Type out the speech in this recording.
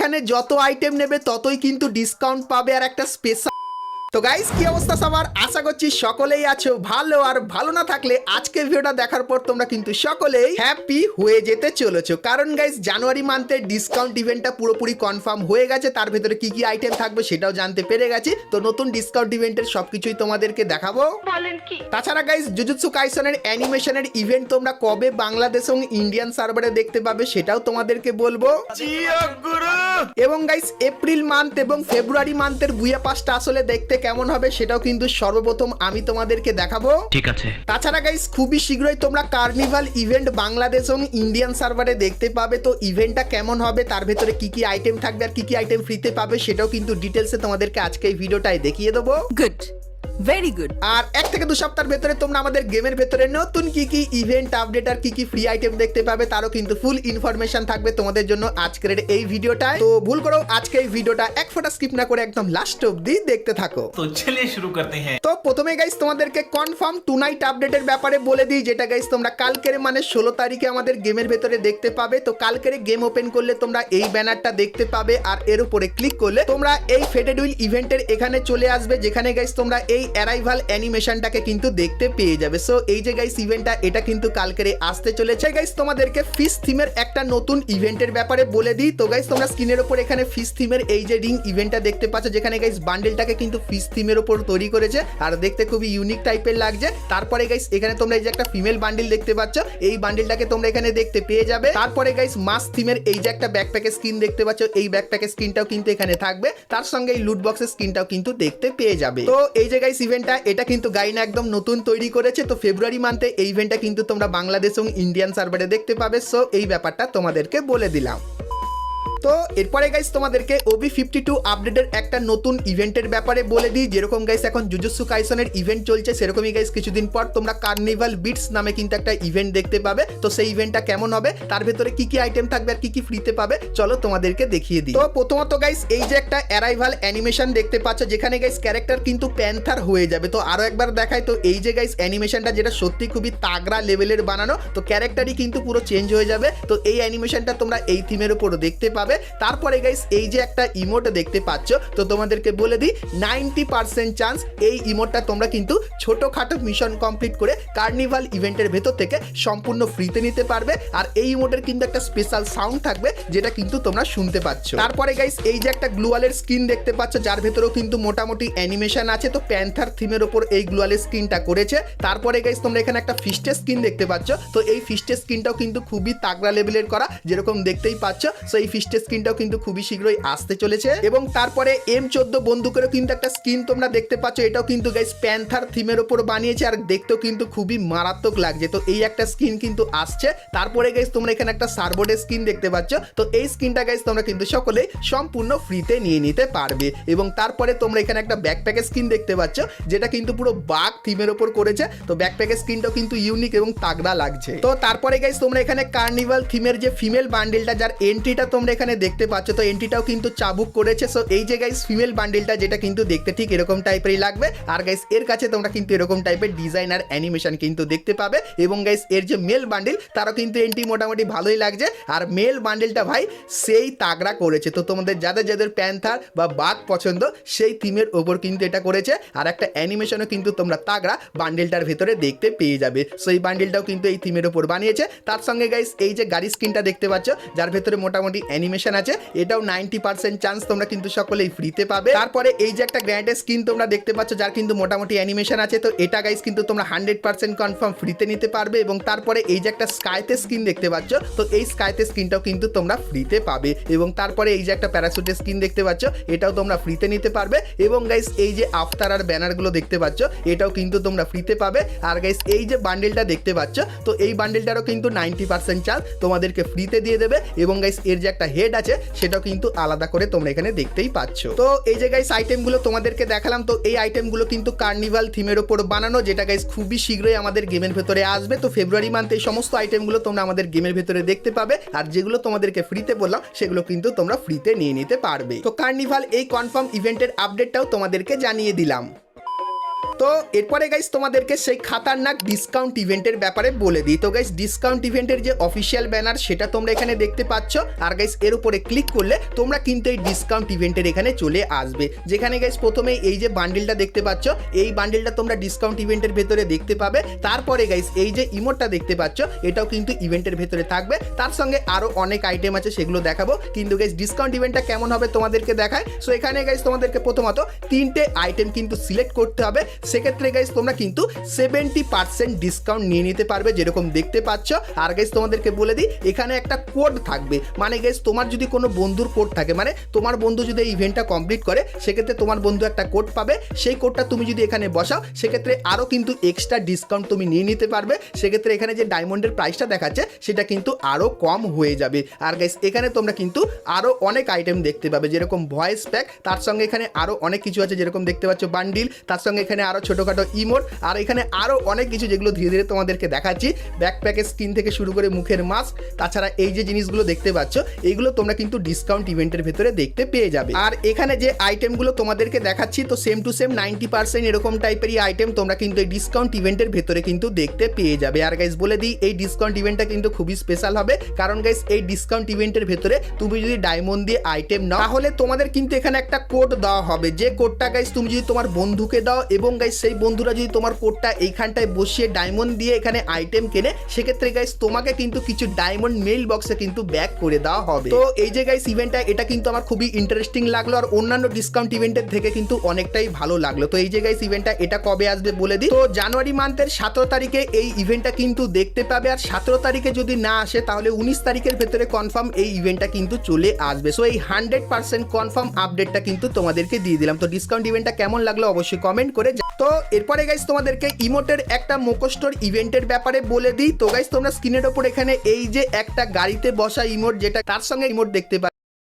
এখানে যত আইটেম নেবে ততই কিন্তু ডিসকাউন্ট পাবে আর একটা স্পেশাল। তো গাইস কি অবস্থা সবার, আশা করছি সকলেই আছো ভালো। আর ভালো না থাকলে আজকের ভিডিওটা দেখার পর তোমরা কিন্তু সকলেই হ্যাপি হয়ে যেতে চলেছো, কারণ গাইস জানুয়ারি মান্থের ডিসকাউন্ট ইভেন্টটা পুরোপুরি কনফার্ম হয়ে গেছে। তার ভেতরে কি কি আইটেম থাকবে সেটাও জানতে পেরে গেছি। তো নতুন ডিসকাউন্ট ইভেন্টের সবকিছুই তোমাদেরকে দেখাবো। তাছাড়া গাইস জুজুৎসু কাইসনের অ্যানিমেশনের ইভেন্ট তোমরা কবে বাংলাদেশ এবং ইন্ডিয়ান সার্ভারে দেখতে পাবে সেটাও তোমাদেরকে বলবো। এবং গাইস এপ্রিল মান্থ এবং ফেব্রুয়ারি মান্থের বুয়া পাসটা আসলে দেখতে কেমন হবে সেটাও কিন্তু সর্বপ্রথম আমি তোমাদেরকে দেখাবো। ঠিক আছে। তাছাড়া গাইস খুবই শীঘ্রই তোমরা কার্নিভাল ইভেন্ট বাংলাদেশ এবং ইন্ডিয়ান সার্ভারে দেখতে পাবে। তো ইভেন্টটা কেমন হবে, তার ভেতরে কি কি আইটেম থাকবে আর কি কি আইটেম ফ্রিতে পাবে সেটাও কিন্তু ডিটেলসে তোমাদেরকে আজকে এই ভিডিওটায় দেখিয়ে দেবো। Good, very good. আর 1 থেকে 2 সপ্তাহের ভেতরে তোমরা আমাদের গেমের ভেতরে নতুন কি কি ইভেন্ট আপডেট আর কি কি ফ্রি আইটেম দেখতে পাবে তারও কিন্তু ফুল ইনফরমেশন থাকবে তোমাদের জন্য আজকের এই ভিডিওটায়। তো ভুল করো আজকে এই ভিডিওটা এক ফোঁটা স্কিপ না করে একদম লাস্ট অবধি দেখতে থাকো। তো চলিए শুরু করতে हैं। তো প্রথমে গাইস তোমাদেরকে কনফার্ম টু নাইট আপডেটের ব্যাপারে বলে দিই, যেটা গাইস তোমরা কালকের মানে 16 তারিখে আমাদের গেমের ভেতরে দেখতে পাবে। তো কালকের গেম ওপেন করলে তোমরা এই ব্যানারটা দেখতে পাবে আর এর উপরে ক্লিক করলে তোমরা এই ফেডেড উইল ইভেন্টের এখানে চলে আসবে, যেখানে গাইস তোমরা এই অ্যারাইভাল অ্যানিমেশনটাকে কিন্তু দেখতে পেয়ে যাবে। সো এই যে গাইস ইভেন্টটা এটা কিন্তু কালকের আসতে চলেছে। গাইস তোমাদেরকে ফিশ থিমের একটা নতুন ইভেন্টের ব্যাপারে বলে দিই। তো গাইস তোমরা স্ক্রিনের উপর এখানে ফিশ থিমের এই যে রিং ইভেন্টটা দেখতে পাচ্ছ, যেখানে গাইস বান্ডেলটাকে কিন্তু ফিশ থিমের উপর তৈরি করেছে আর দেখতে খুবই ইউনিক টাইপের লাগছে। তারপরে গাইস এখানে তোমরা এই যে একটা ফিমেল বান্ডেল দেখতে পাচ্ছ, এই বান্ডেলটাকে তোমরা এখানে দেখতে পেয়ে যাবে। তারপরে গাইস মাস থিমের এই যে একটা ব্যাকপ্যাকের স্কিন দেখতে পাচ্ছ, এই ব্যাকপ্যাকের স্কিনটাও কিন্তু এখানে থাকবে। তার সঙ্গে এই লুট বক্সের স্কিনটাও কিন্তু দেখতে পেয়ে যাবে। তো এই যে গাইস ইভেন্টটা এটা কিন্তু গাইনা একদম নতুন তৈরি করেছে। তো ফেব্রুয়ারি মান্থে এই ইভেন্টটা কিন্তু তোমরা বাংলাদেশ এবং ইন্ডিয়ান সার্ভারে দেখতে পাবে। সো এই ব্যাপারটা তোমাদেরকে বলে দিলাম। তো এরপরে গাইস তোমাদেরকে OB52 আপডেটের একটা নতুন ইভেন্টের ব্যাপারে বলে দিই। যেরকম গাইস এখন জুজুৎসু কাইসনের ইভেন্ট চলছে, সেরকমই গাইস কিছুদিন পর তোমরা কার্নিভাল বিটস নামে কিন্তু একটা ইভেন্ট দেখতে পাবে। তো সেই ইভেন্টটা কেমন হবে, তার ভেতরে কি কি আইটেম থাকবে আর কি কি ফ্রিতে পাবে চলো তোমাদেরকে দেখিয়ে দিই। তো প্রথমত গাইস এই যে একটা অ্যারাইভাল অ্যানিমেশন দেখতে পাচ্ছ, যেখানে গাইস ক্যারেক্টার কিন্তু প্যান্থার হয়ে যাবে। তো আরো একবার দেখাই, তো এই যে গাইস অ্যানিমেশনটা যেটা সত্যি খুবই তাগড়া লেভেলের বানানো, তো ক্যারেক্টারই কিন্তু পুরো চেঞ্জ হয়ে যাবে। তো এই অ্যানিমেশনটা তোমরা এই থিমের উপর দেখতে পাবে। তারপরে গাইস এই যে একটা ইমোট দেখতে পাচ্ছ, তো তোমাদেরকে বলে দিই 90% চান্স এই ইমোটটা তোমরা কিন্তু ছোটখাটো মিশন কমপ্লিট করে কার্নিভাল ইভেন্টের ভেতর থেকে সম্পূর্ণ ফ্রিতে নিতে পারবে। আর এই ইমোটের কিন্তু একটা স্পেশাল সাউন্ড থাকবে যেটা কিন্তু তোমরা শুনতে পাচ্ছ। তারপরে গাইস এই যে একটা গ্লুয়ালের স্কিন দেখতে পাচ্ছ, যার ভেতরেও কিন্তু মোটামুটি অ্যানিমেশন আছে। তো প্যান্থার থিমের উপর এই গ্লুয়ালের স্কিনটা করেছে। তারপরে গাইস তোমরা এখানে একটা ফিস্টের স্কিন দেখতে পাচ্ছ, তো এই ফিস্টের স্কিনটাও কিন্তু খুবই তাগড়া লেভেলের করা, যেরকম দেখতেই পাচ্ছ। সো এই ফিস্টের স্কিনটাও কিন্তু খুবই শীঘ্রই আসতে চলেছে। এবং তারপরে M14 বন্দুকেরও কিন্তু একটা স্কিন তোমরা দেখতে পাচ্ছ, এটাও কিন্তু গাইস প্যান্থার থিমের উপর বানিয়েছে আর দেখতেও কিন্তু খুবই মারাত্মক লাগছে। তো এই একটা স্কিন কিন্তু আসছে। তারপরে গাইস তোমরা এখানে একটা সার্বোর্ডের স্কিন দেখতে পাচ্ছ, তো এই স্কিনটা গাইস তোমরা কিন্তু সকলেই সম্পূর্ণ ফ্রিতে নিয়ে নিতে পারবে। এবং তারপরে তোমরা এখানে একটা ব্যাকপ্যাকের স্কিন দেখতে পাচ্ছ, যেটা কিন্তু পুরো বাঘ থিমের উপর করেছে। তো ব্যাকপ্যাকের স্কিনটাও কিন্তু ইউনিক এবং তাগড়া লাগছে। তো তারপরে গাইস তোমরা এখানে কার্নিভাল থিমের যে ফিমেল বান্ডেলটা যার এন্ট্রিটা তোমরা এখানে দেখতে পাচ্ছ, তো এন্ট্রিটাও কিন্তু চাবুক করেছে। সো এই যে গাইস ফিমেল বান্ডেলটা যেটা কিন্তু দেখতে ঠিক এরকম টাইপেরই লাগবে। আর গাইস এর কাছে তোমরা কিন্তু এরকম টাইপের ডিজাইন আর অ্যানিমেশন কিন্তু দেখতে পাবে। এবং গাইস এর যে মেল বান্ডেল তারও কিন্তু এন্ট্রি মোটামুটি ভালোই লাগছে। আর মেল বান্ডেলটা ভাই সেই তাগড়া করেছে। তো তোমাদের যাদের যাদের প্যান্থার বা বাঘ পছন্দ সেই থিমের ওপর কিন্তু এটা করেছে। আর একটা অ্যানিমেশনও কিন্তু তোমরা তাগড়া বান্ডেলটার ভেতরে দেখতে পেয়ে যাবে। সো এই বান্ডেলটাও কিন্তু এই থিমের ওপর বানিয়েছে। তার সঙ্গে গাইস এই যে গাড়ি স্কিনটা দেখতে পাচ্ছ, যার ভেতরে মোটামুটি অ্যানিমেশন আছে, এটাও 90% চান্স তোমরা কিন্তু সকলেই ফ্রিতে পাবে। তারপরে এই যে একটা গ্র্যান্ডের স্কিন তোমরা দেখতে পাচ্ছ, যার কিন্তু মোটামুটি অ্যানিমেশন আছে, তো এটা গাইস কিন্তু তোমরা 100% কনফার্ম ফ্রিতে নিতে পারবে। এবং তারপরে এই যে একটা স্কাইতে স্কিন দেখতে পাচ্ছ, তো এই স্কাইতে স্কিনটাও কিন্তু তোমরা ফ্রিতে পাবে। এবং তারপরে এই যে একটা প্যারাশুটের স্কিন দেখতে পাচ্ছ, এটাও তোমরা ফ্রিতে নিতে পারবে। এবং গাইস এই যে আফতার আর ব্যানারগুলো দেখতে পাচ্ছ, এটাও কিন্তু তোমরা ফ্রিতে পাবে। আর গাইস এই যে বান্ডেলটা দেখতে পাচ্ছ, তো এই বান্ডেলটারও কিন্তু 90% চান্স তোমাদেরকে ফ্রিতে দিয়ে দেবে। এবং গাইস এর যে একটা হেড আছে সেটাও কিন্তু আলাদা করে তোমরা এখানে দেখতেই পাচ্ছ। তো এই যে গাইস আইটেমগুলো তোমাদেরকে দেখালাম, তো এই আইটেমগুলো কিন্তু কার্নিভাল থিমের উপর বানানো, যেটা গাইস খুবই শীঘ্রই আমাদের গেমের ভেতরে আসবে। তো ফেব্রুয়ারি মান্থে এই সমস্ত আইটেমগুলো তোমরা আমাদের গেমের ভেতরে দেখতে পাবে। আর যেগুলো তোমাদেরকে ফ্রিতে বললাম সেগুলো কিন্তু তোমরা ফ্রিতে নিয়ে নিতে পারবে। তো কার্নিভাল এই কনফার্ম ইভেন্টের আপডেটটাও তোমাদেরকে জানিয়ে দিলাম। তো এরপরে গাইস তোমাদেরকে সেই খাতারনাক ডিসকাউন্ট ইভেন্টের ব্যাপারে বলে দিই। তো গাইস ডিসকাউন্ট ইভেন্টের যে অফিসিয়াল ব্যানার সেটা তোমরা এখানে দেখতে পাচ্ছ, আর গাইস এর উপরে ক্লিক করলে তোমরা কিন্তু এই ডিসকাউন্ট ইভেন্টের এখানে চলে আসবে, যেখানে গাইস প্রথমে এই যে বান্ডিলটা দেখতে পাচ্ছ, এই বান্ডিলটা তোমরা ডিসকাউন্ট ইভেন্টের ভেতরে দেখতে পাবে। তারপরে গাইস এই যে ইমোটটা দেখতে পাচ্ছ, এটাও কিন্তু ইভেন্টের ভেতরে থাকবে। তার সঙ্গে আরো অনেক আইটেম আছে, সেগুলো দেখাবো। কিন্তু গাইস ডিসকাউন্ট ইভেন্টটা কেমন হবে তোমাদেরকে দেখায়। সো এখানে গাইস তোমাদেরকে প্রথমত 3টে আইটেম কিন্তু সিলেক্ট করতে হবে। সেক্ষেত্রে গাইস তোমরা কিন্তু 70% ডিসকাউন্ট নিয়ে নিতে পারবে, যেরকম দেখতে পাচ্ছ। আর গাইস তোমাদেরকে বলে দিই, এখানে একটা কোড থাকবে, মানে গাইস তোমার যদি কোনো বন্ধুর কোড থাকে, মানে তোমার বন্ধু যদি এই ইভেন্টটা কমপ্লিট করে, সেক্ষেত্রে তোমার বন্ধু একটা কোড পাবে। সেই কোডটা তুমি যদি এখানে বসাও, সেক্ষেত্রে আরও কিন্তু এক্সট্রা ডিসকাউন্ট তুমি নিয়ে নিতে পারবে। সেক্ষেত্রে এখানে যে ডায়মন্ডের প্রাইসটা দেখাচ্ছে, সেটা কিন্তু আরও কম হয়ে যাবে। আর গাইস এখানে তোমরা কিন্তু আরও অনেক আইটেম দেখতে পাবে, যেরকম ভয়েস প্যাক, তার সঙ্গে এখানে আরও অনেক কিছু আছে, যেরকম দেখতে পাচ্ছ বান্ডিল, তার সঙ্গে এখানে আরও ছোটোখাটো ইমোট, আর এখানে আরও অনেক কিছু যেগুলো ধীরে ধীরে তোমাদেরকে দেখাচ্ছি। ব্যাকপ্যাকের স্কিন থেকে শুরু করে মুখের মাস্ক, তাছাড়া এই যে জিনিসগুলো দেখতে পাচ্ছ, এইগুলো তোমরা কিন্তু ডিসকাউন্ট ইভেন্টের ভেতরে দেখতে পেয়ে যাবে। আর এখানে যে আইটেমগুলো তোমাদেরকে দেখাচ্ছি, তো সেম টু সেম 90% এরকম টাইপেরই আইটেম তোমরা কিন্তু এই ডিসকাউন্ট ইভেন্টের ভেতরে কিন্তু দেখতে পেয়ে যাবে। আর গাইস বলে দিই, এই ডিসকাউন্ট ইভেন্টটা কিন্তু খুবই স্পেশাল হবে, কারণ গাইস এই ডিসকাউন্ট ইভেন্টের ভেতরে তুমি যদি ডায়মন্ড দিয়ে আইটেম নাও, তাহলে তোমাদের কিন্তু এখানে একটা কোড দেওয়া হবে। যে কোডটা গাইস তুমি যদি তোমার বন্ধুকে দাও, এবং গাইস সেই বন্ধুরা যদি তোমার কোডটা এইখানটায় বসিয়ে ডায়মন্ড দিয়ে এখানে আইটেম কেনে, সেক্ষেত্রে গাইস তোমাকে কিন্তু কিছু ডায়মন্ড মেইল বক্সে কিন্তু ব্যাক করে দেওয়া হবে। তো এই যে গাইস ইভেন্টটা, এটা কিন্তু আমার খুবই ইন্টারেস্টিং লাগলো, আর অন্যান্য ডিসকাউন্ট ইভেন্টের থেকে কিন্তু অনেকটাই ভালো লাগলো। তো এই যে গাইস ইভেন্টটা, এটা কবে আসবে বলে দিই। তো জানুয়ারি মান্থের 17 তারিখে এই ইভেন্টটা কিন্তু দেখতে পাবে। আর 17 তারিখে যদি না আসে, তাহলে 19 তারিখের ভেতরে কনফার্ম এই ইভেন্টটা কিন্তু চলে আসবে। সো এই 100% কনফার্ম আপডেটটা কিন্তু তোমাদেরকে দিয়ে দিলাম। তো ডিসকাউন্ট ইভেন্টটা কেমন লাগলো অবশ্যই কমেন্ট করে। তো এরপরে গাইস তোমাদেরকে ইমোটের একটা মুখোশটোর ইভেন্টের ব্যাপারে বলে দিই। তো গাইস তোমরা স্ক্রিনের ওপর এখানে এই যে একটা গাড়িতে বসা ইমোট, যেটা তার সঙ্গে ইমোট দেখতে পাচ্ছ,